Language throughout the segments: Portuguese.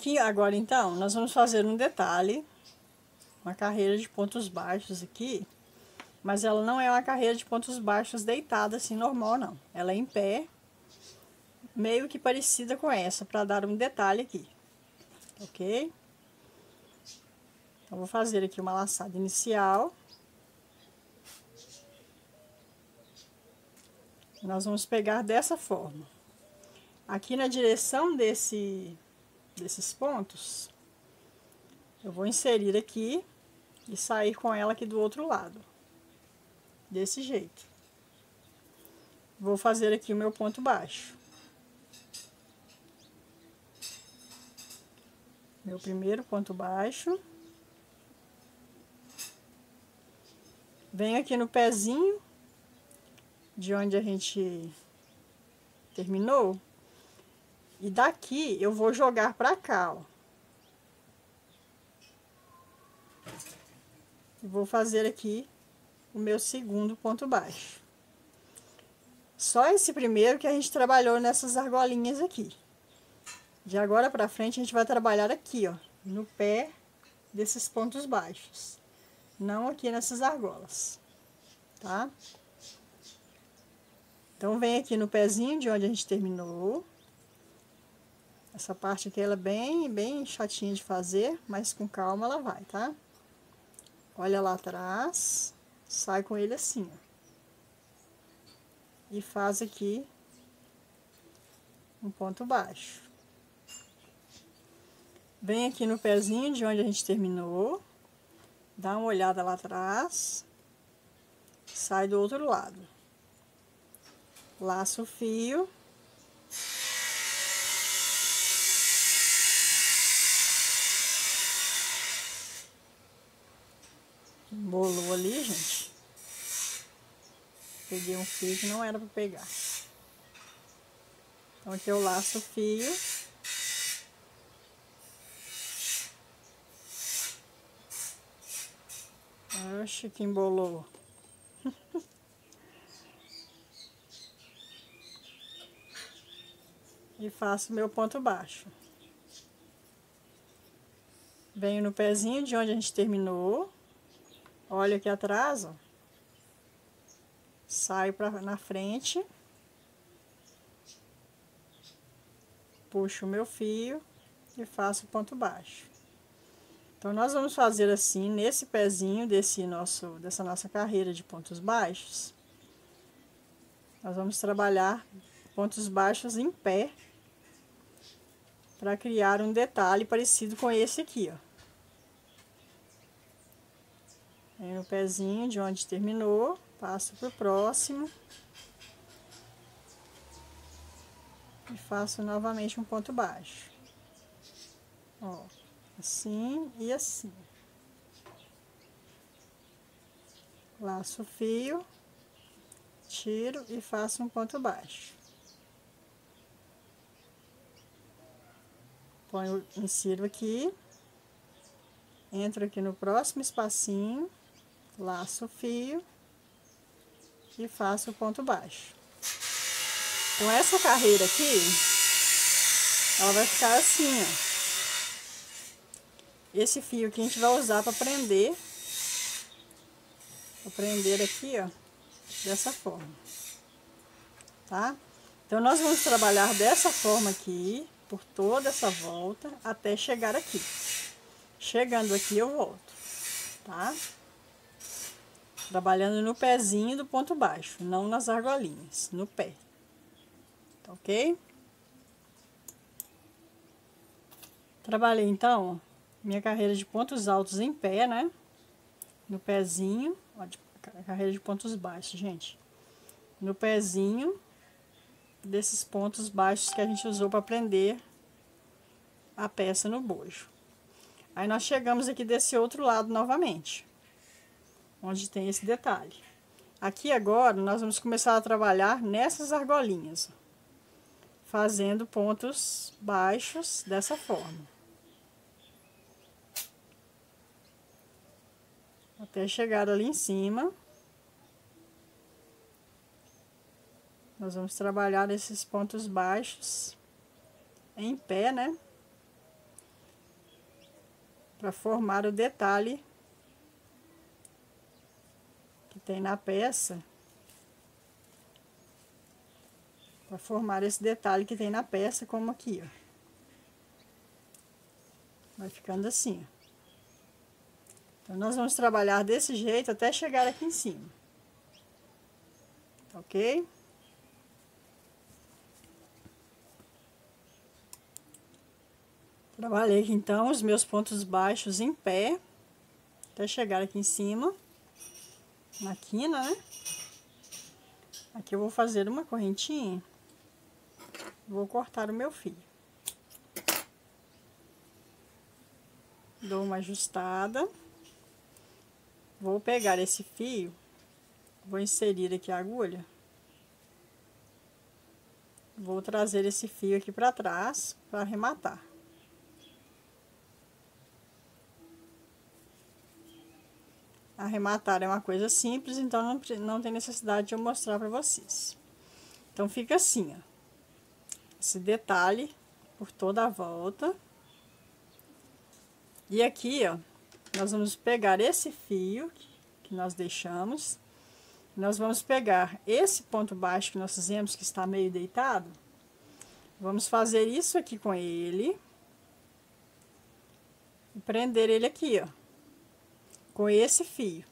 Aqui agora então, nós vamos fazer um detalhe, uma carreira de pontos baixos aqui, mas ela não é uma carreira de pontos baixos deitada assim normal não. Ela é em pé, meio que parecida com essa, para dar um detalhe aqui, ok? Então, vou fazer aqui uma laçada inicial. Nós vamos pegar dessa forma. Aqui na direção desses pontos, eu vou inserir aqui e sair com ela aqui do outro lado. Desse jeito. Vou fazer aqui o meu ponto baixo. Meu primeiro ponto baixo. Venho aqui no pezinho de onde a gente terminou. E daqui eu vou jogar pra cá, ó. E vou fazer aqui o meu segundo ponto baixo. Só esse primeiro que a gente trabalhou nessas argolinhas aqui. De agora pra frente a gente vai trabalhar aqui, ó, no pé desses pontos baixos. Não aqui nessas argolas, tá? Então, vem aqui no pezinho de onde a gente terminou. Essa parte aqui, ela é bem chatinha de fazer, mas com calma ela vai, tá? Olha lá atrás, sai com ele assim, ó. E faz aqui um ponto baixo. Vem aqui no pezinho de onde a gente terminou, dá uma olhada lá atrás, sai do outro lado. Laço o fio. Embolou ali, gente. Peguei um fio que não era para pegar. Então, aqui eu laço o fio. Oxe, que embolou. E faço meu ponto baixo. Venho no pezinho de onde a gente terminou. Olha aqui atrás, ó. Saio na frente. Puxo o meu fio e faço o ponto baixo. Então, nós vamos fazer assim, nesse pezinho dessa nossa carreira de pontos baixos. Nós vamos trabalhar pontos baixos em pé, para criar um detalhe parecido com esse aqui, ó. Vem no pezinho de onde terminou, passo pro próximo. E faço novamente um ponto baixo. Ó, assim e assim. Laço o fio, tiro e faço um ponto baixo. Ponho, insiro aqui, entro aqui no próximo espacinho, laço o fio e faço o ponto baixo. Com essa carreira aqui, ela vai ficar assim, ó. Esse fio que a gente vai usar para prender. Vou prender aqui, ó, dessa forma, tá? Então, nós vamos trabalhar dessa forma aqui, por toda essa volta, até chegar aqui. Chegando aqui, eu volto, tá? Trabalhando no pezinho do ponto baixo, não nas argolinhas, no pé, tá ok? Trabalhei, então, minha carreira de pontos altos em pé, né? No pezinho, ó, carreira de pontos baixos, gente. No pezinho desses pontos baixos que a gente usou para prender a peça no bojo. Aí, nós chegamos aqui desse outro lado novamente, onde tem esse detalhe. Aqui agora, nós vamos começar a trabalhar nessas argolinhas, fazendo pontos baixos dessa forma. Até chegar ali em cima. Nós vamos trabalhar esses pontos baixos em pé, né? para formar o detalhe que tem na peça. Para formar esse detalhe que tem na peça, como aqui, ó. Vai ficando assim, ó. Então, nós vamos trabalhar desse jeito até chegar aqui em cima. Ok? Trabalhei aqui, então, os meus pontos baixos em pé, até chegar aqui em cima, na quina, né? Aqui eu vou fazer uma correntinha, vou cortar o meu fio. Dou uma ajustada. Vou pegar esse fio, vou inserir aqui a agulha. Vou trazer esse fio aqui para trás, para arrematar. Arrematar é uma coisa simples, então não tem necessidade de eu mostrar para vocês. Então, fica assim, ó. Esse detalhe por toda a volta. E aqui, ó, nós vamos pegar esse fio que nós deixamos. Nós vamos pegar esse ponto baixo que nós fizemos, que está meio deitado. Vamos fazer isso aqui com ele. E prender ele aqui, ó. Com esse fio.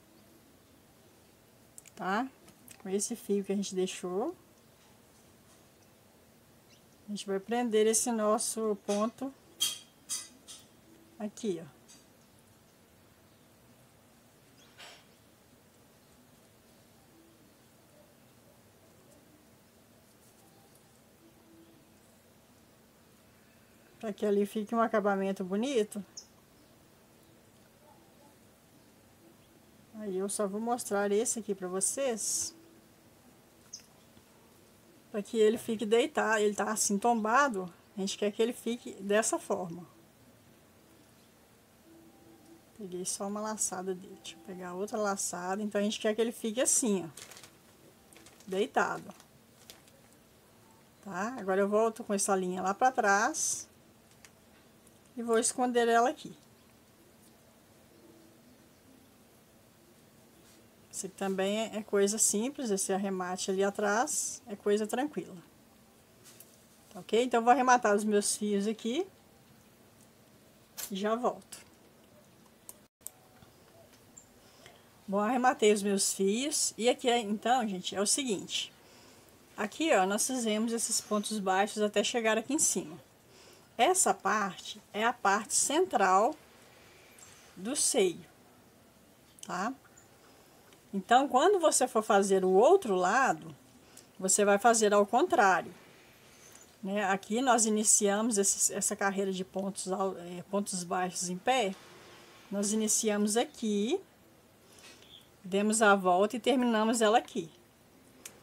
Tá? Com esse fio que a gente deixou. A gente vai prender esse nosso ponto aqui, ó. Para que ali fique um acabamento bonito. Aí eu só vou mostrar esse aqui para vocês. Para que ele fique deitado, ele tá assim tombado, a gente quer que ele fique dessa forma. Peguei só uma laçada dele, deixa eu pegar outra laçada, então a gente quer que ele fique assim, ó, deitado. Tá? Agora eu volto com essa linha lá para trás e vou esconder ela aqui. Esse aqui também é coisa simples, esse arremate ali atrás é coisa tranquila. Ok? Então, eu vou arrematar os meus fios aqui e já volto. Bom, arrematei os meus fios e aqui, então, gente, é o seguinte. Aqui, ó, nós fizemos esses pontos baixos até chegar aqui em cima. Essa parte é a parte central do seio, tá? Então, quando você for fazer o outro lado, você vai fazer ao contrário. Né? Aqui nós iniciamos essa carreira de pontos baixos em pé. Nós iniciamos aqui, demos a volta e terminamos ela aqui.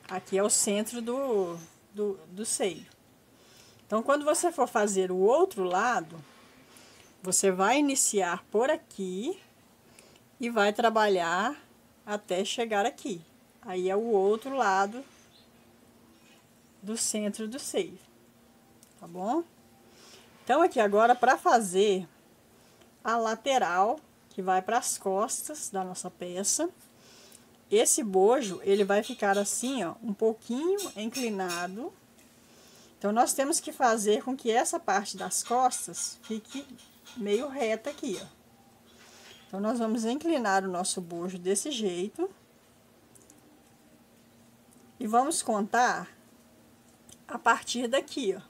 Aqui é o centro do seio. Então, quando você for fazer o outro lado, você vai iniciar por aqui e vai trabalhar até chegar aqui. Aí é o outro lado do centro do seio, tá bom? Então, aqui agora, para fazer a lateral, que vai para as costas da nossa peça, esse bojo, ele vai ficar assim, ó, um pouquinho inclinado. Então, nós temos que fazer com que essa parte das costas fique meio reta aqui, ó. Então, nós vamos inclinar o nosso bojo desse jeito. E vamos contar a partir daqui, ó.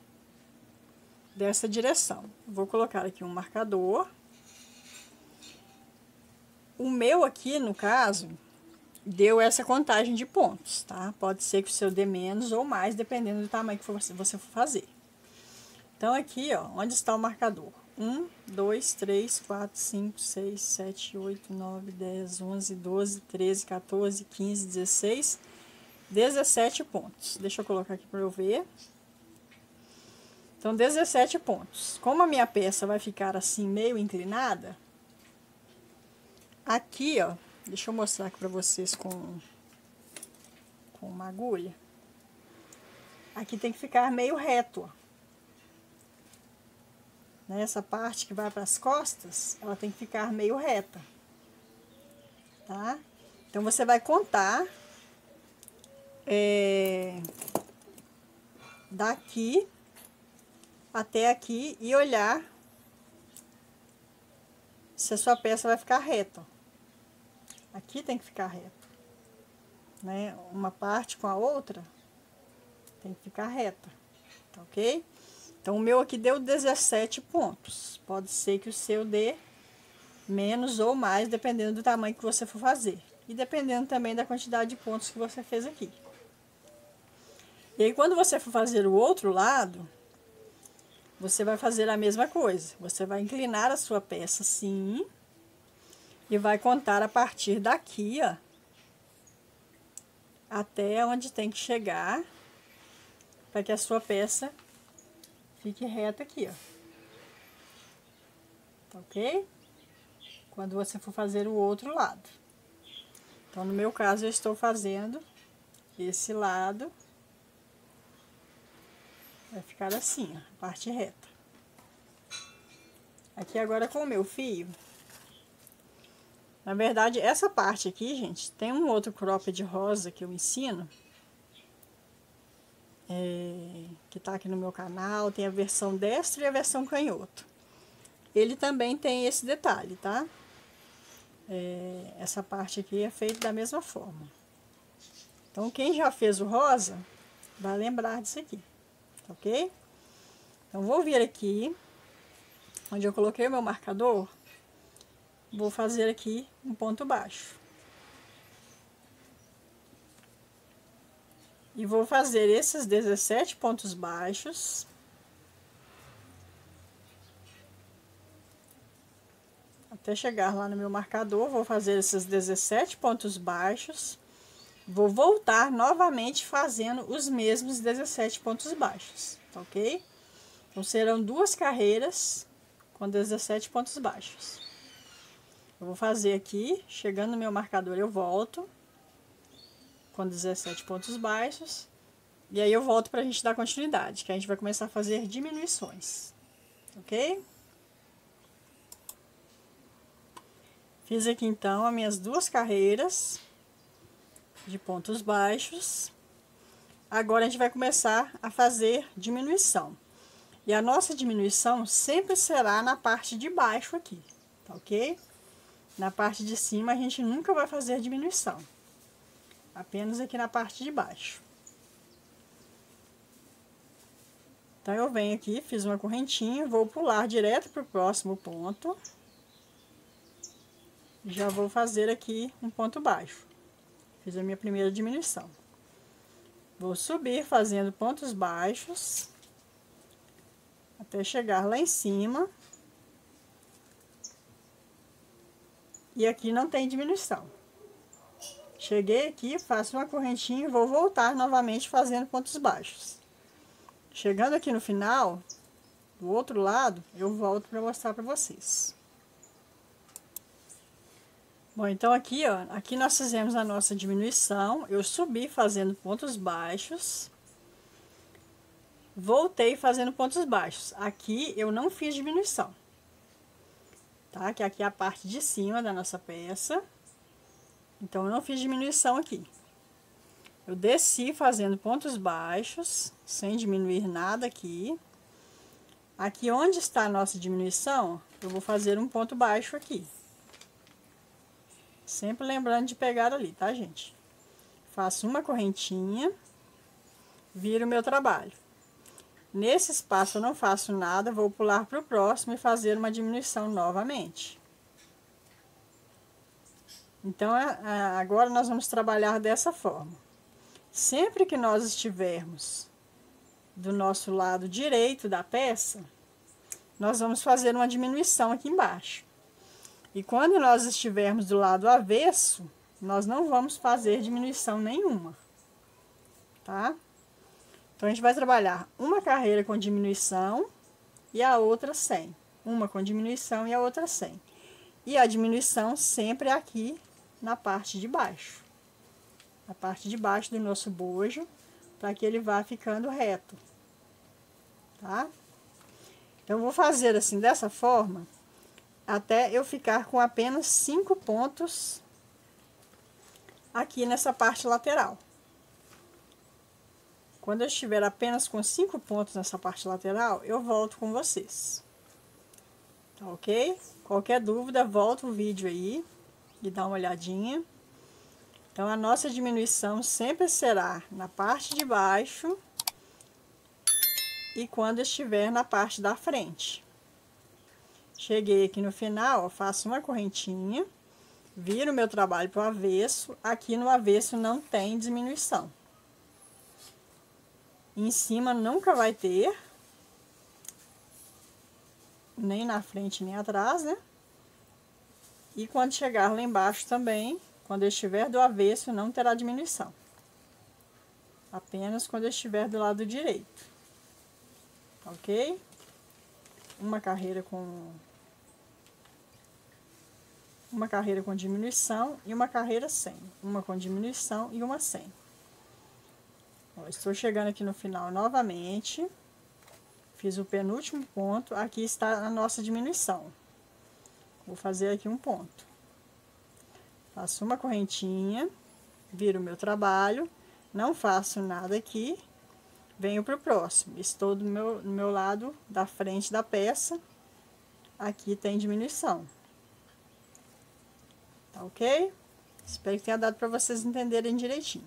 Dessa direção. Vou colocar aqui um marcador. O meu aqui, no caso, deu essa contagem de pontos, tá? Pode ser que o seu dê menos ou mais, dependendo do tamanho que você for fazer. Então, aqui, ó, onde está o marcador? 1, 2, 3, 4, 5, 6, 7, 8, 9, 10, 11, 12, 13, 14, 15, 16, 17 pontos. Deixa eu colocar aqui para eu ver. Então, 17 pontos. Como a minha peça vai ficar assim, meio inclinada, aqui, ó, deixa eu mostrar aqui para vocês com uma agulha. Aqui tem que ficar meio reto, ó. né? Essa parte que vai para as costas, ela tem que ficar meio reta, tá? Então, você vai contar daqui até aqui e olhar se a sua peça vai ficar reta. Aqui tem que ficar reto, né? Uma parte com a outra tem que ficar reta, tá ok? Então, o meu aqui deu 17 pontos. Pode ser que o seu dê menos ou mais, dependendo do tamanho que você for fazer. E dependendo também da quantidade de pontos que você fez aqui. E aí, quando você for fazer o outro lado, você vai fazer a mesma coisa. Você vai inclinar a sua peça assim e vai contar a partir daqui, ó, até onde tem que chegar, para que a sua peça fique reta aqui, ó. Tá ok? Quando você for fazer o outro lado. Então, no meu caso, eu estou fazendo esse lado. Vai ficar assim, ó, a parte reta. Aqui agora com o meu fio. Na verdade, essa parte aqui, gente, tem um outro cropped rosa que eu ensino. Que tá aqui no meu canal. Tem a versão destro e a versão canhoto. Ele também tem esse detalhe, tá? Essa parte aqui é feita da mesma forma. Então, quem já fez o rosa, vai lembrar disso aqui, ok? Então, vou vir aqui, onde eu coloquei o meu marcador, vou fazer aqui um ponto baixo. E vou fazer esses 17 pontos baixos. Até chegar lá no meu marcador, vou fazer esses 17 pontos baixos. Vou voltar novamente fazendo os mesmos 17 pontos baixos, tá ok? Então, serão 2 carreiras com 17 pontos baixos. Eu vou fazer aqui, chegando no meu marcador, eu volto com 17 pontos baixos. E aí, eu volto pra gente dar continuidade, que a gente vai começar a fazer diminuições, ok? Fiz aqui, então, as minhas 2 carreiras de pontos baixos. Agora, a gente vai começar a fazer diminuição. E a nossa diminuição sempre será na parte de baixo aqui, tá ok? Na parte de cima, a gente nunca vai fazer diminuição. Apenas aqui na parte de baixo. Então, eu venho aqui, fiz uma correntinha, vou pular direto para o próximo ponto. Já vou fazer aqui um ponto baixo. Fiz a minha primeira diminuição. Vou subir fazendo pontos baixos até chegar lá em cima. E aqui não tem diminuição. Cheguei aqui, faço uma correntinha e vou voltar novamente fazendo pontos baixos. Chegando aqui no final, do outro lado, eu volto para mostrar para vocês. Bom, então aqui, ó, aqui nós fizemos a nossa diminuição, eu subi fazendo pontos baixos, voltei fazendo pontos baixos. Aqui eu não fiz diminuição, tá? Que aqui é a parte de cima da nossa peça, então eu não fiz diminuição aqui. Eu desci fazendo pontos baixos, sem diminuir nada aqui. Aqui onde está a nossa diminuição, eu vou fazer um ponto baixo aqui. Sempre lembrando de pegar ali, tá, gente? Faço uma correntinha, viro o meu trabalho. Nesse espaço eu não faço nada, vou pular para o próximo e fazer uma diminuição novamente. Então, agora nós vamos trabalhar dessa forma. Sempre que nós estivermos do nosso lado direito da peça, nós vamos fazer uma diminuição aqui embaixo. E quando nós estivermos do lado avesso, nós não vamos fazer diminuição nenhuma, tá? Então, a gente vai trabalhar uma carreira com diminuição e a outra sem. Uma com diminuição e a outra sem. E a diminuição sempre aqui na parte de baixo. Na parte de baixo do nosso bojo, para que ele vá ficando reto, tá? Então, eu vou fazer assim, dessa forma, até eu ficar com apenas 5 pontos aqui nessa parte lateral. Quando eu estiver apenas com 5 pontos nessa parte lateral, eu volto com vocês. Tá ok? Qualquer dúvida, volta o vídeo aí e dá uma olhadinha. Então, a nossa diminuição sempre será na parte de baixo e quando estiver na parte da frente. Cheguei aqui no final, ó, faço uma correntinha, viro o meu trabalho para o avesso. Aqui no avesso não tem diminuição. Em cima nunca vai ter, nem na frente nem atrás, né? E quando chegar lá embaixo também, quando eu estiver do avesso, não terá diminuição. Apenas quando eu estiver do lado direito. Ok? Uma carreira com diminuição e uma carreira sem. Uma com diminuição e uma sem. Ó, estou chegando aqui no final novamente. Fiz o penúltimo ponto. Aqui está a nossa diminuição. Vou fazer aqui um ponto. Faço uma correntinha, viro o meu trabalho, não faço nada aqui, venho pro próximo. Estou no meu lado da frente da peça, aqui tem diminuição. Tá ok? Espero que tenha dado para vocês entenderem direitinho.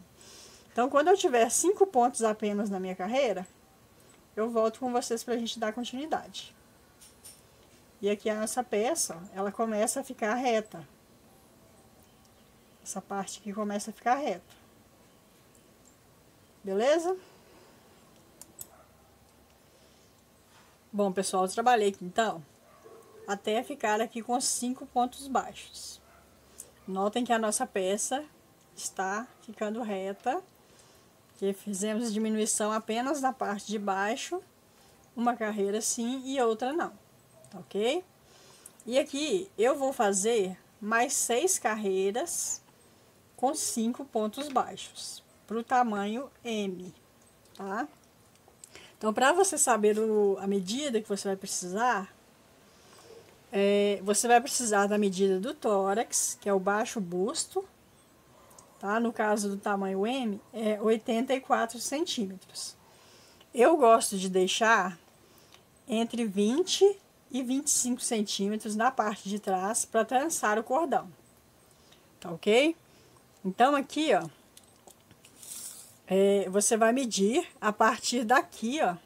Então, quando eu tiver 5 pontos apenas na minha carreira, eu volto com vocês pra gente dar continuidade. E aqui a nossa peça, ó, ela começa a ficar reta. Essa parte aqui começa a ficar reta. Beleza? Bom, pessoal, eu trabalhei aqui, então, até ficar aqui com 5 pontos baixos. Notem que a nossa peça está ficando reta, que fizemos diminuição apenas na parte de baixo, uma carreira sim e outra não, tá ok? E aqui eu vou fazer mais 6 carreiras com 5 pontos baixos, para o tamanho M, tá? Então, para você saber a medida que você vai precisar, você vai precisar da medida do tórax, que é o baixo busto, tá? No caso do tamanho M, é 84 centímetros. Eu gosto de deixar entre 20 e 25 centímetros na parte de trás para trançar o cordão, tá ok? Então, aqui, ó, você vai medir a partir daqui, ó,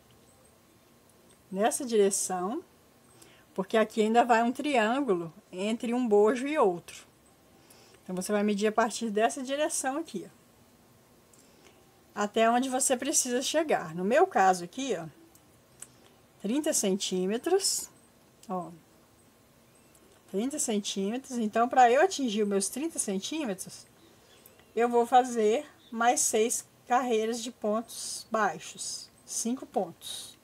nessa direção, porque aqui ainda vai um triângulo entre um bojo e outro. Então, você vai medir a partir dessa direção aqui, ó, até onde você precisa chegar. No meu caso aqui, ó, 30 centímetros, ó, 30 centímetros. Então, para eu atingir os meus 30 centímetros, eu vou fazer mais 6 carreiras de pontos baixos, 5 pontos,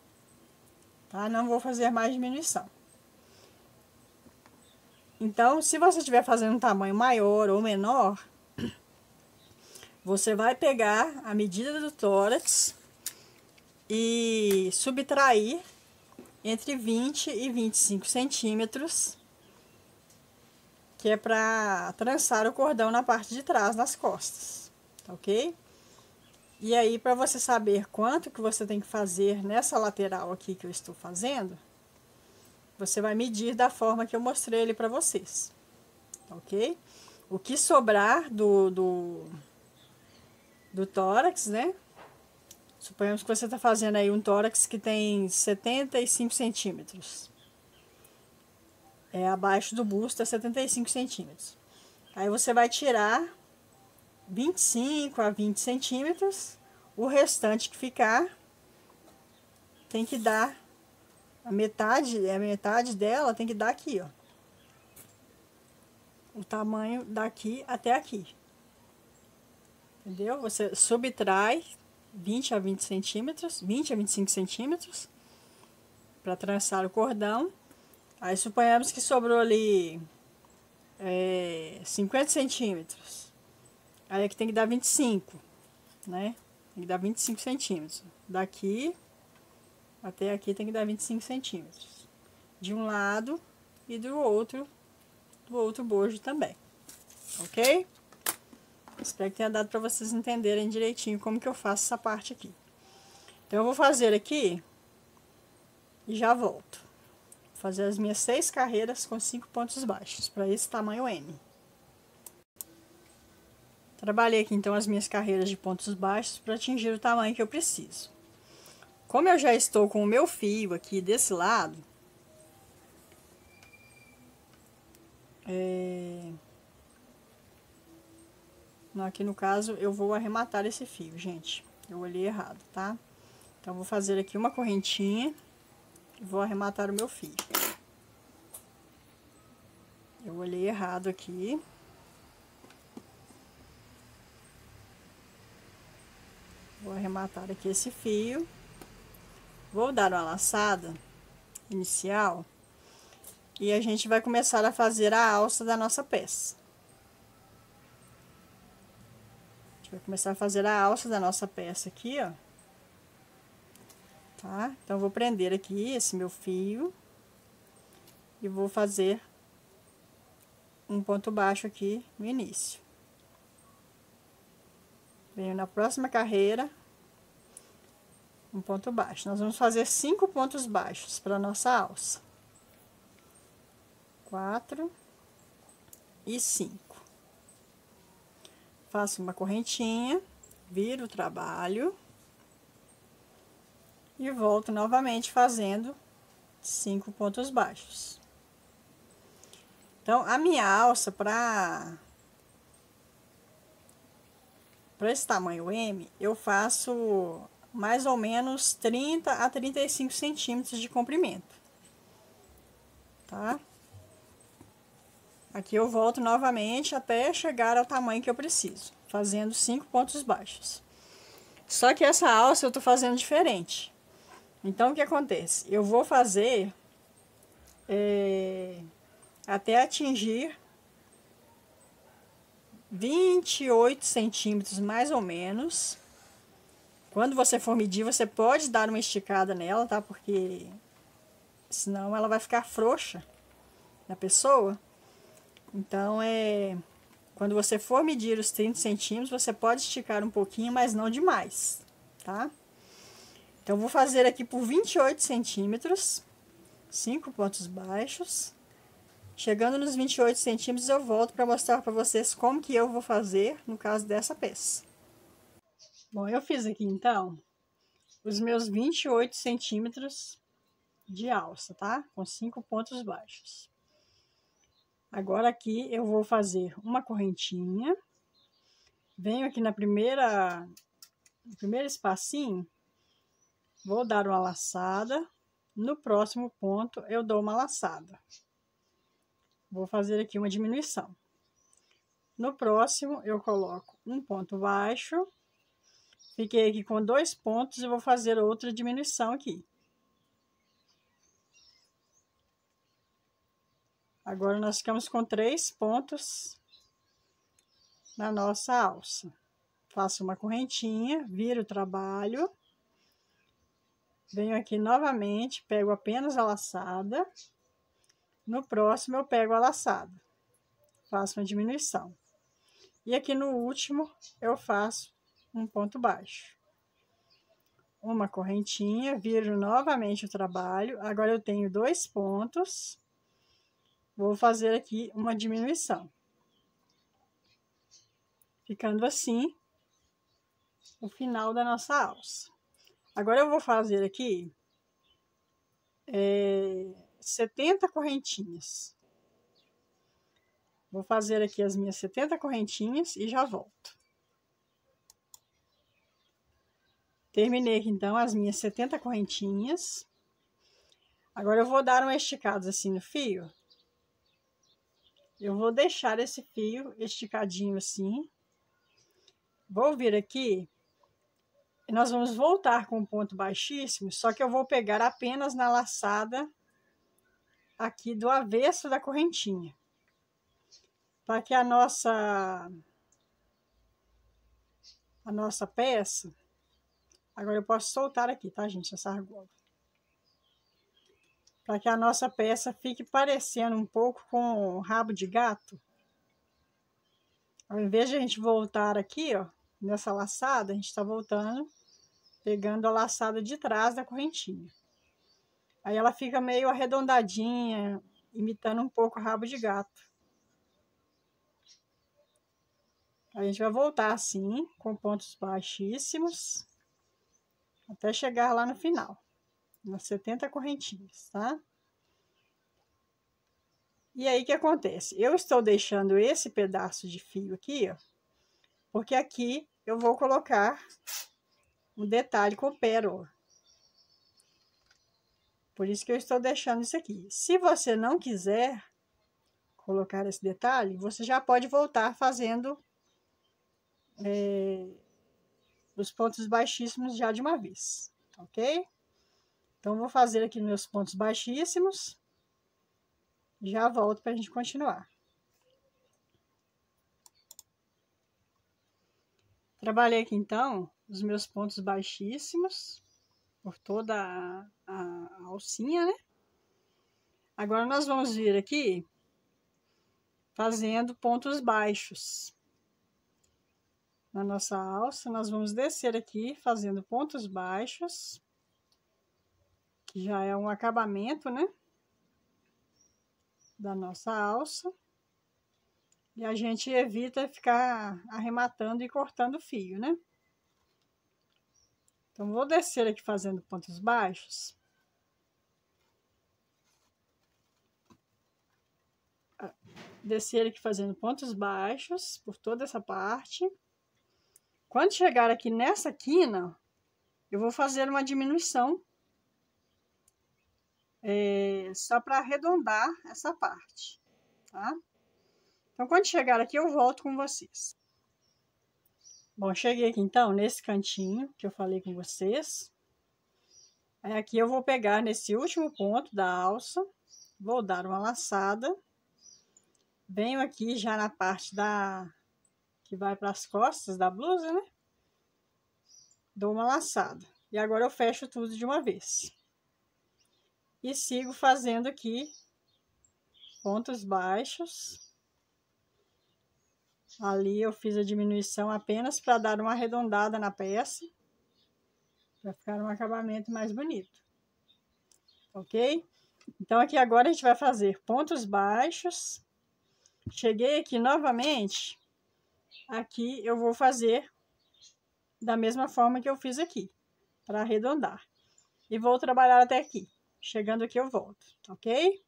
tá? Não vou fazer mais diminuição. Então, se você estiver fazendo um tamanho maior ou menor, você vai pegar a medida do tórax e subtrair entre 20 e 25 centímetros, que é para trançar o cordão na parte de trás, nas costas, tá ok? E aí, para você saber quanto que você tem que fazer nessa lateral aqui que eu estou fazendo, você vai medir da forma que eu mostrei ali para vocês, tá ok? O que sobrar do tórax, né? Suponhamos que você está fazendo aí um tórax que tem 75 centímetros. Abaixo do busto é 75 centímetros. Aí você vai tirar 25 a 20 centímetros. O restante que ficar tem que dar a metade dela tem que dar aqui, ó. O tamanho daqui até aqui. Entendeu? Você subtrai 20 a 20 centímetros, 20 a 25 centímetros para trançar o cordão. Aí suponhamos que sobrou ali 50 centímetros. Aí aqui tem que dar 25, né? Tem que dar 25 centímetros. Daqui até aqui tem que dar 25 centímetros. de um lado e do outro bojo também, ok? Espero que tenha dado para vocês entenderem direitinho como que eu faço essa parte aqui. Então, eu vou fazer aqui e já volto. Vou fazer as minhas 6 carreiras com 5 pontos baixos, para esse tamanho M. Trabalhei aqui, então, as minhas carreiras de pontos baixos para atingir o tamanho que eu preciso. Como eu já estou com o meu fio aqui desse lado, aqui no caso, eu vou arrematar esse fio, gente. Eu olhei errado, tá? Então, vou fazer aqui uma correntinha e vou arrematar o meu fio. Eu olhei errado aqui. Vou arrematar aqui esse fio. Vou dar uma laçada inicial. E a gente vai começar a fazer a alça da nossa peça. A gente vai começar a fazer a alça da nossa peça aqui, ó. Tá? Então, vou prender aqui esse meu fio. E vou fazer um ponto baixo aqui no início. Venho na próxima carreira, um ponto baixo. Nós vamos fazer 5 pontos baixos para nossa alça. 4 e 5. Faço uma correntinha, viro o trabalho e volto novamente fazendo 5 pontos baixos. Então, a minha alça para esse tamanho M, eu faço mais ou menos 30 a 35 centímetros de comprimento, tá? Aqui eu volto novamente até chegar ao tamanho que eu preciso, fazendo 5 pontos baixos. Só que essa alça eu tô fazendo diferente. Então, o que acontece? Eu vou fazer até atingir 28 centímetros, mais ou menos. Quando você for medir, você pode dar uma esticada nela, tá? Porque senão ela vai ficar frouxa na pessoa. Então, quando você for medir os 30 centímetros, você pode esticar um pouquinho, mas não demais, tá? Então, vou fazer aqui por 28 centímetros, 5 pontos baixos. Chegando nos 28 centímetros, eu volto para mostrar para vocês como que eu vou fazer no caso dessa peça. Bom, eu fiz aqui, então, os meus 28 centímetros de alça, tá? Com 5 pontos baixos. Agora, aqui, eu vou fazer uma correntinha. Venho aqui no primeiro espacinho, vou dar uma laçada. No próximo ponto, eu dou uma laçada. Vou fazer aqui uma diminuição. No próximo, eu coloco um ponto baixo. Fiquei aqui com 2 pontos e vou fazer outra diminuição aqui. Agora, nós ficamos com 3 pontos na nossa alça. Faço uma correntinha, viro o trabalho. Venho aqui novamente, pego apenas a laçada. No próximo, eu pego a laçada. Faço uma diminuição. E aqui no último, eu faço um ponto baixo. Uma correntinha, viro novamente o trabalho. Agora, eu tenho 2 pontos. Vou fazer aqui uma diminuição. Ficando assim, o final da nossa alça. Agora, eu vou fazer aqui 70 correntinhas. Vou fazer aqui as minhas 70 correntinhas e já volto. Terminei aqui, então, as minhas 70 correntinhas. Agora, eu vou dar uma esticada assim no fio. Eu vou deixar esse fio esticadinho assim. Vou vir aqui. E nós vamos voltar com um ponto baixíssimo, só que eu vou pegar apenas na laçada aqui do avesso da correntinha. Para que a nossa peça... Agora eu posso soltar aqui, tá, gente? Essa argola. para que a nossa peça fique parecendo um pouco com o rabo de gato. Ao invés de a gente voltar aqui, ó, nessa laçada, a gente está voltando, pegando a laçada de trás da correntinha. Aí ela fica meio arredondadinha, imitando um pouco o rabo de gato. A gente vai voltar assim, com pontos baixíssimos, até chegar lá no final, nas 70 correntinhas, tá? E aí, o que acontece? Eu estou deixando esse pedaço de fio aqui, ó, porque aqui eu vou colocar um detalhe com pérola. Por isso que eu estou deixando isso aqui. Se você não quiser colocar esse detalhe, você já pode voltar fazendo os pontos baixíssimos já de uma vez, ok? Então, vou fazer aqui meus pontos baixíssimos. Já volto para a gente continuar. Trabalhei aqui, então, os meus pontos baixíssimos por toda a alcinha, né? Agora, nós vamos vir aqui fazendo pontos baixos. Na nossa alça, nós vamos descer aqui fazendo pontos baixos, que já é um acabamento, né? Da nossa alça. E a gente evita ficar arrematando e cortando o fio, né? Então, vou descer aqui fazendo pontos baixos. Descer aqui fazendo pontos baixos por toda essa parte. Quando chegar aqui nessa quina, eu vou fazer uma diminuição. Só para arredondar essa parte, tá? Então, quando chegar aqui, eu volto com vocês. Bom, cheguei aqui, então, nesse cantinho que eu falei com vocês. Aí, aqui eu vou pegar nesse último ponto da alça, vou dar uma laçada. Venho aqui já na parte que vai para as costas da blusa, né? Dou uma laçada. E agora eu fecho tudo de uma vez. E sigo fazendo aqui pontos baixos. Ali eu fiz a diminuição apenas para dar uma arredondada na peça, para ficar um acabamento mais bonito, ok? Então, aqui agora a gente vai fazer pontos baixos. Cheguei aqui novamente, aqui eu vou fazer da mesma forma que eu fiz aqui, para arredondar. E vou trabalhar até aqui. Chegando aqui eu volto, ok?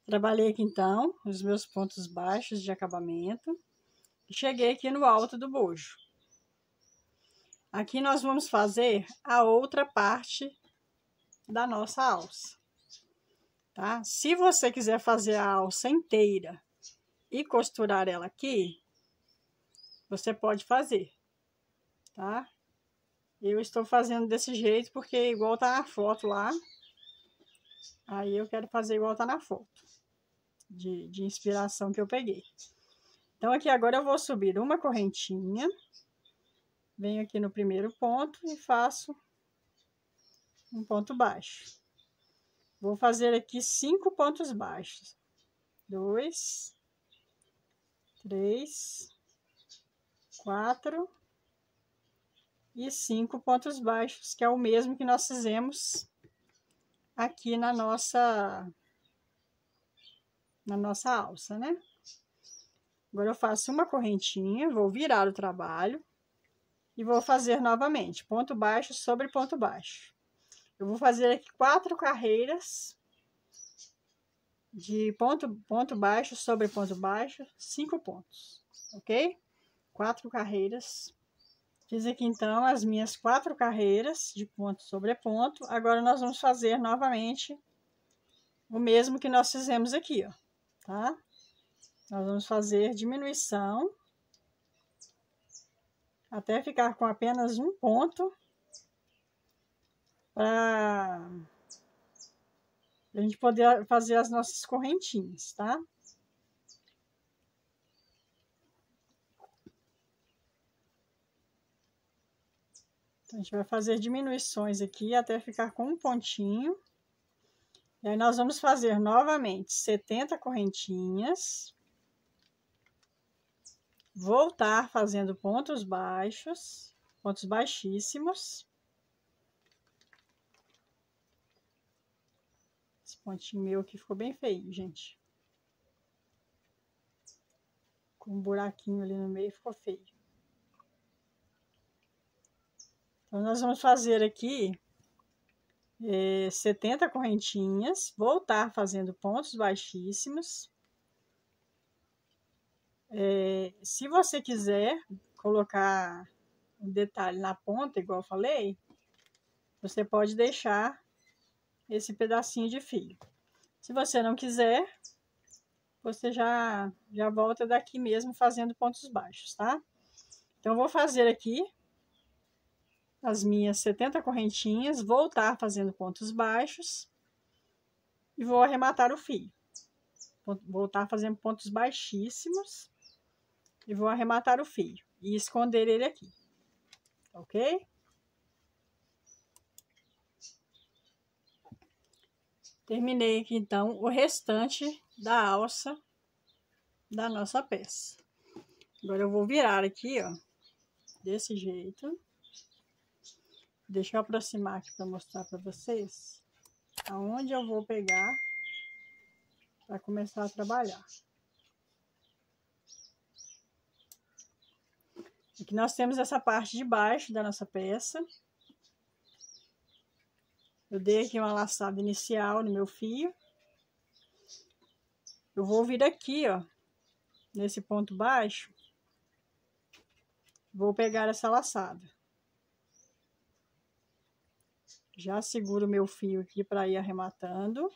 Trabalhei aqui então os meus pontos baixos de acabamento. Cheguei aqui no alto do bojo. Aqui nós vamos fazer a outra parte da nossa alça, tá? Se você quiser fazer a alça inteira e costurar ela aqui, você pode fazer, tá? Eu estou fazendo desse jeito porque igual tá na foto lá, aí eu quero fazer igual tá na foto, de inspiração que eu peguei. Então, aqui agora eu vou subir uma correntinha, venho aqui no primeiro ponto e faço um ponto baixo. Vou fazer aqui 5 pontos baixos. 2, 3, 4 e 5 pontos baixos, que é o mesmo que nós fizemos aqui na nossa alça, né? Agora eu faço uma correntinha, vou virar o trabalho e vou fazer novamente ponto baixo sobre ponto baixo. Eu vou fazer aqui 4 carreiras de ponto baixo sobre ponto baixo, 5 pontos, ok? 4 carreiras. Fiz aqui então as minhas 4 carreiras de ponto sobre ponto. Agora nós vamos fazer novamente o mesmo que nós fizemos aqui, ó, tá? Nós vamos fazer diminuição até ficar com apenas um ponto para a gente poder fazer as nossas correntinhas, tá? Então, a gente vai fazer diminuições aqui até ficar com um pontinho. E aí, nós vamos fazer novamente 70 correntinhas. Voltar fazendo pontos baixos, pontos baixíssimos. Esse pontinho meu aqui ficou bem feio, gente. Com um buraquinho ali no meio, ficou feio. Então, nós vamos fazer aqui 70 correntinhas, voltar fazendo pontos baixíssimos. Se você quiser colocar um detalhe na ponta, igual eu falei, você pode deixar esse pedacinho de fio. Se você não quiser, você já volta daqui mesmo fazendo pontos baixos, tá? Então, eu vou fazer aqui as minhas 70 correntinhas, voltar fazendo pontos baixos e vou arrematar o fio. Voltar fazendo pontos baixíssimos e vou arrematar o fio e esconder ele aqui, ok? Terminei aqui, então, o restante da alça da nossa peça. Agora, eu vou virar aqui, ó, desse jeito. Deixa eu aproximar aqui para mostrar para vocês aonde eu vou pegar para começar a trabalhar. Aqui nós temos essa parte de baixo da nossa peça. Eu dei aqui uma laçada inicial no meu fio. Eu vou vir aqui, ó, nesse ponto baixo. Vou pegar essa laçada. Já seguro o meu fio aqui para ir arrematando.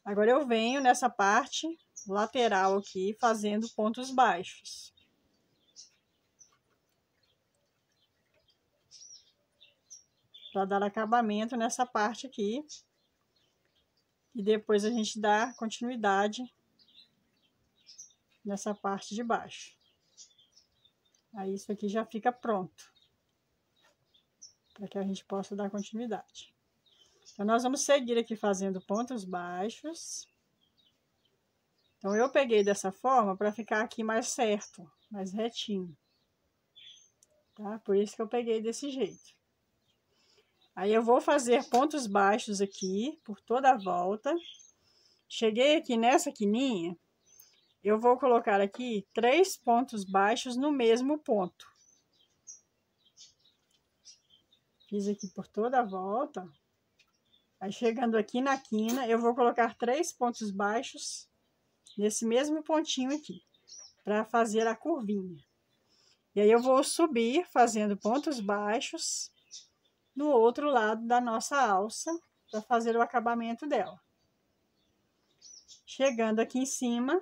Agora eu venho nessa parte lateral aqui, fazendo pontos baixos. Para dar acabamento nessa parte aqui. E depois a gente dá continuidade nessa parte de baixo. Aí isso aqui já fica pronto. Para que a gente possa dar continuidade. Então, nós vamos seguir aqui fazendo pontos baixos. Então, eu peguei dessa forma para ficar aqui mais certo, mais retinho. Tá? Por isso que eu peguei desse jeito. Aí, eu vou fazer pontos baixos aqui, por toda a volta. Cheguei aqui nessa quininha, eu vou colocar aqui 3 pontos baixos no mesmo ponto. Fiz aqui por toda a volta. Aí, chegando aqui na quina, eu vou colocar 3 pontos baixos nesse mesmo pontinho aqui, para fazer a curvinha. E aí, eu vou subir fazendo pontos baixos no outro lado da nossa alça, para fazer o acabamento dela. Chegando aqui em cima,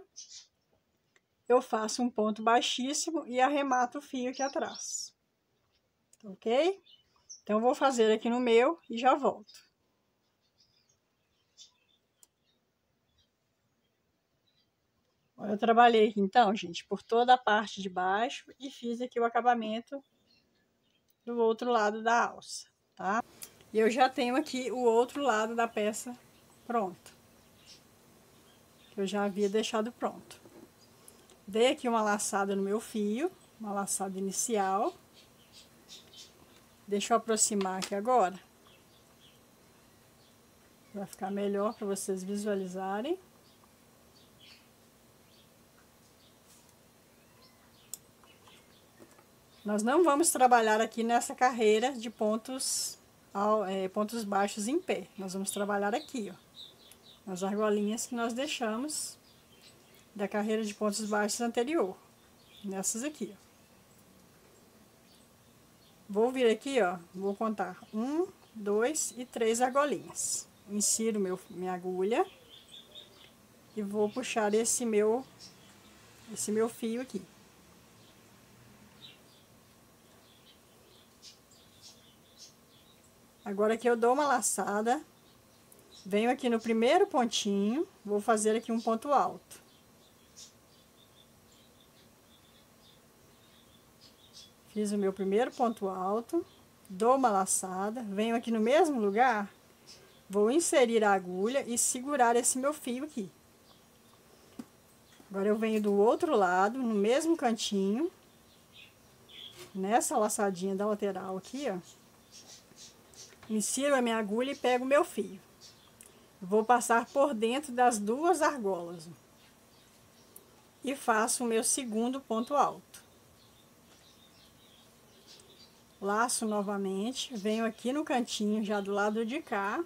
eu faço um ponto baixíssimo e arremato o fio aqui atrás. Ok? Então, eu vou fazer aqui no meu e já volto. Eu trabalhei aqui, então, gente, por toda a parte de baixo e fiz aqui o acabamento do outro lado da alça, tá? E eu já tenho aqui o outro lado da peça pronto. Que eu já havia deixado pronto. Dei aqui uma laçada no meu fio, uma laçada inicial. Deixa eu aproximar aqui agora. Vai ficar melhor para vocês visualizarem. Nós não vamos trabalhar aqui nessa carreira de pontos baixos em pé. Nós vamos trabalhar aqui, ó, nas argolinhas que nós deixamos da carreira de pontos baixos anterior. Nessas aqui, ó. Vou vir aqui, ó, vou contar 1, 2 e 3 argolinhas. Insiro minha agulha e vou puxar esse meu fio aqui. Agora que eu dou uma laçada, venho aqui no primeiro pontinho, vou fazer aqui um ponto alto. Fiz o meu primeiro ponto alto, dou uma laçada, venho aqui no mesmo lugar, vou inserir a agulha e segurar esse meu fio aqui. Agora eu venho do outro lado, no mesmo cantinho, nessa laçadinha da lateral aqui, ó. Insiro a minha agulha e pego o meu fio. Vou passar por dentro das duas argolas. E faço o meu segundo ponto alto. Laço novamente, venho aqui no cantinho, já do lado de cá,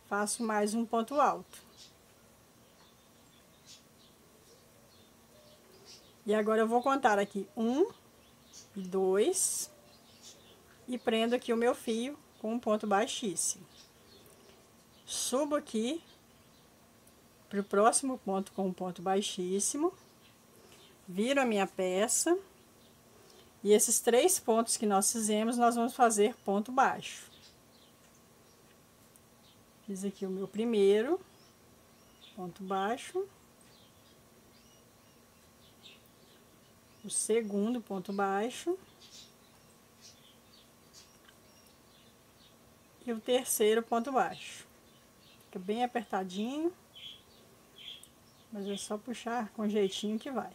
faço mais um ponto alto. E agora eu vou contar aqui 1, 2, e prendo aqui o meu fio com um ponto baixíssimo. Subo aqui para o próximo ponto com um ponto baixíssimo, viro a minha peça, e esses 3 pontos que nós fizemos, nós vamos fazer ponto baixo. Fiz aqui o meu primeiro ponto baixo, o segundo ponto baixo e o terceiro ponto baixo. Fica bem apertadinho, mas é só puxar com jeitinho que vai.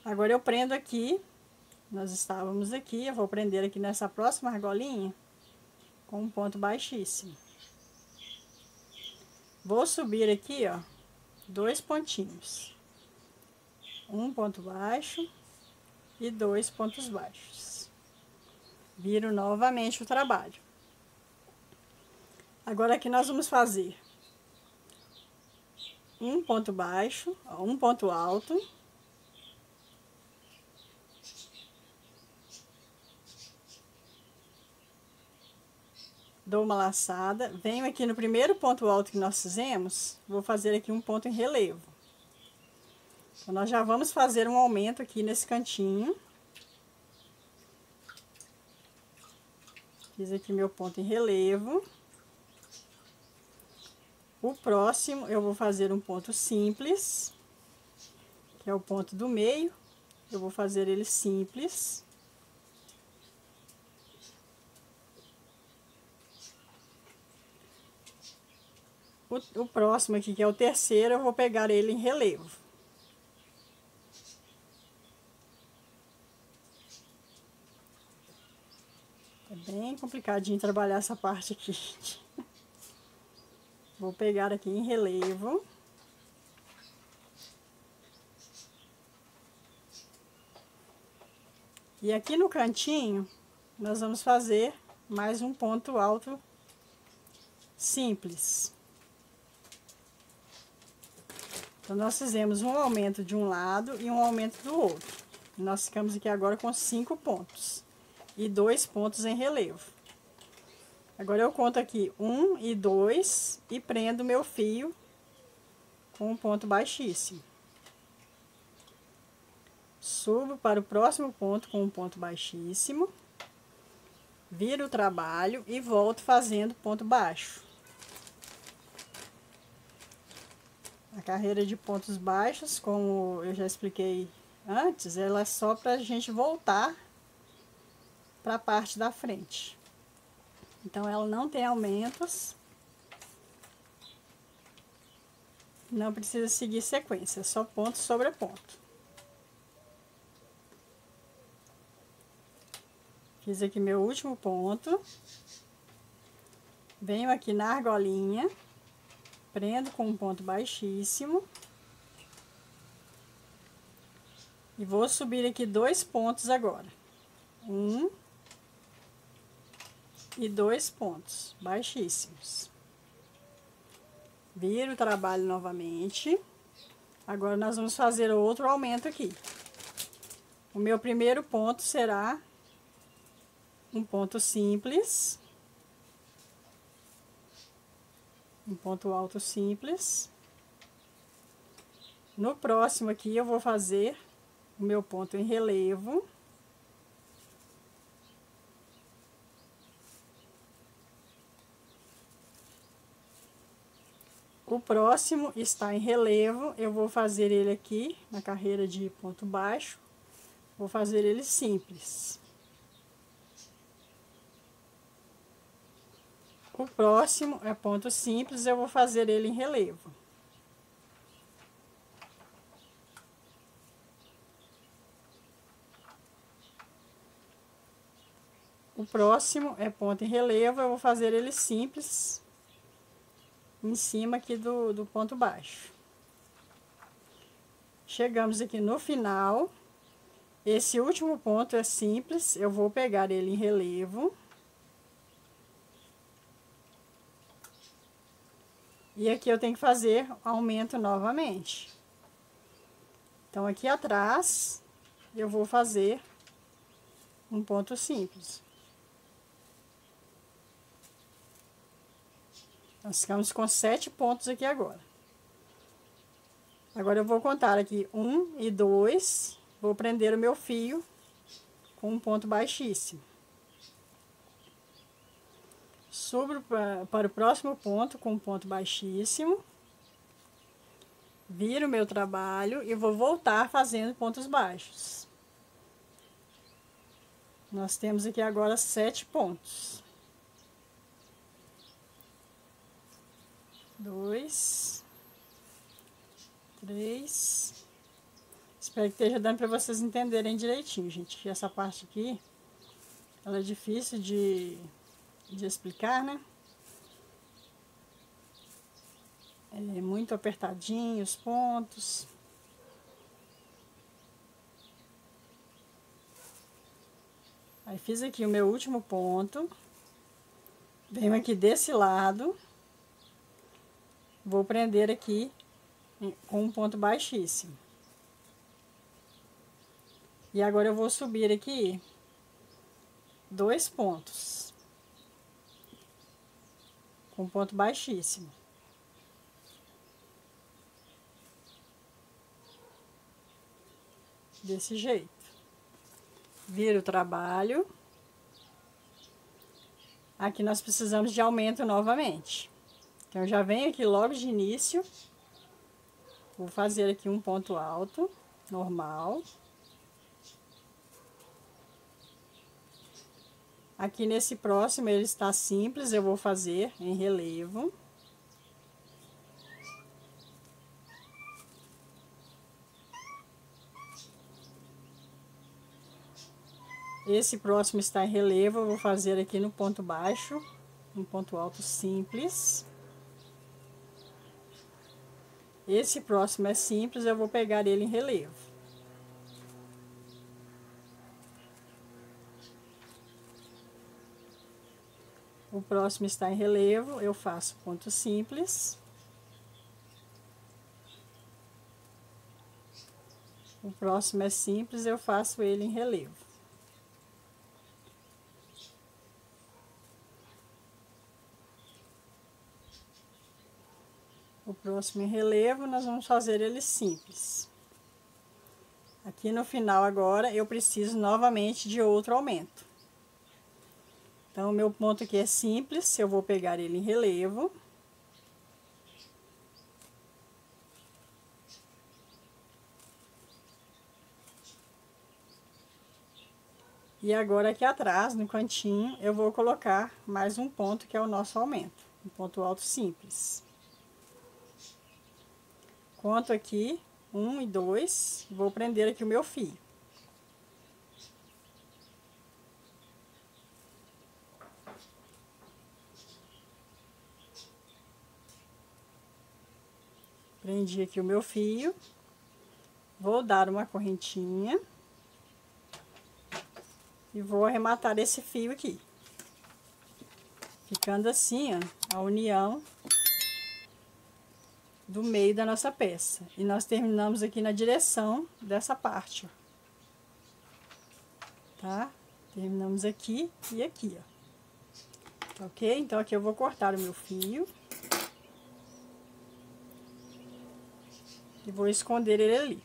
Agora eu prendo aqui, nós estávamos aqui, eu vou prender aqui nessa próxima argolinha com um ponto baixíssimo. Vou subir aqui, ó, 2 pontinhos. Um ponto baixo e 2 pontos baixos. Viro novamente o trabalho. Agora aqui nós vamos fazer um ponto baixo, um ponto alto. Dou uma laçada, venho aqui no primeiro ponto alto que nós fizemos, vou fazer aqui um ponto em relevo. Então, nós já vamos fazer um aumento aqui nesse cantinho. Fiz aqui meu ponto em relevo. O próximo, eu vou fazer um ponto simples, que é o ponto do meio. Eu vou fazer ele simples. O próximo aqui, que é o terceiro, eu vou pegar ele em relevo. É bem complicadinho trabalhar essa parte aqui, gente. Vou pegar aqui em relevo. E aqui no cantinho, nós vamos fazer mais um ponto alto simples. Então, nós fizemos um aumento de um lado e um aumento do outro. Nós ficamos aqui agora com 5 pontos e 2 pontos em relevo. Agora, eu conto aqui 1 e 2 e prendo meu fio com um ponto baixíssimo. Subo para o próximo ponto com um ponto baixíssimo. Viro o trabalho e volto fazendo ponto baixo. A carreira de pontos baixos, como eu já expliquei antes, ela é só para a gente voltar para a parte da frente. Então, ela não tem aumentos. Não precisa seguir sequência, é só ponto sobre ponto. Fiz aqui meu último ponto. Venho aqui na argolinha. Prendo com um ponto baixíssimo. E vou subir aqui 2 pontos agora. 1 e 2 pontos baixíssimos. Viro o trabalho novamente. Agora, nós vamos fazer outro aumento aqui. O meu primeiro ponto será um ponto simples. Um ponto alto simples. No próximo aqui, eu vou fazer o meu ponto em relevo. O próximo está em relevo, eu vou fazer ele aqui na carreira de ponto baixo, vou fazer ele simples. O próximo é ponto simples, eu vou fazer ele em relevo. O próximo é ponto em relevo, eu vou fazer ele simples em cima aqui do ponto baixo. Chegamos aqui no final. Esse último ponto é simples, eu vou pegar ele em relevo. E aqui eu tenho que fazer aumento novamente. Então, aqui atrás, eu vou fazer um ponto simples. Nós ficamos com 7 pontos aqui agora. Agora, eu vou contar aqui 1 e 2, vou prender o meu fio com um ponto baixíssimo. Subo para o próximo ponto com um ponto baixíssimo. Viro o meu trabalho e vou voltar fazendo pontos baixos. Nós temos aqui agora 7 pontos. 2, 3. Espero que esteja dando para vocês entenderem direitinho, gente. Que essa parte aqui, ela é difícil de explicar, né? É muito apertadinho os pontos. Aí, fiz aqui o meu último ponto. Venho aqui desse lado. Vou prender aqui com um ponto baixíssimo. E agora eu vou subir aqui 2 pontos. Com ponto baixíssimo. Desse jeito. Viro o trabalho. Aqui nós precisamos de aumento novamente. Então, eu já venho aqui logo de início. Vou fazer aqui um ponto alto, normal. Aqui nesse próximo, ele está simples, eu vou fazer em relevo. Esse próximo está em relevo, eu vou fazer aqui no ponto baixo, um ponto alto simples. Esse próximo é simples, eu vou pegar ele em relevo. O próximo está em relevo, eu faço ponto simples. O próximo é simples, eu faço ele em relevo. O próximo em relevo, nós vamos fazer ele simples. Aqui no final agora, eu preciso novamente de outro aumento. Então, o meu ponto aqui é simples, eu vou pegar ele em relevo. E agora aqui atrás, no cantinho, eu vou colocar mais um ponto, que é o nosso aumento. Um ponto alto simples. Conto aqui 1 e 2, vou prender aqui o meu fio. Prendi aqui o meu fio, vou dar uma correntinha e vou arrematar esse fio aqui. Ficando assim, ó, a união do meio da nossa peça. E nós terminamos aqui na direção dessa parte, ó. Tá? Terminamos aqui e aqui, ó. Ok? Então, aqui eu vou cortar o meu fio. E vou esconder ele ali.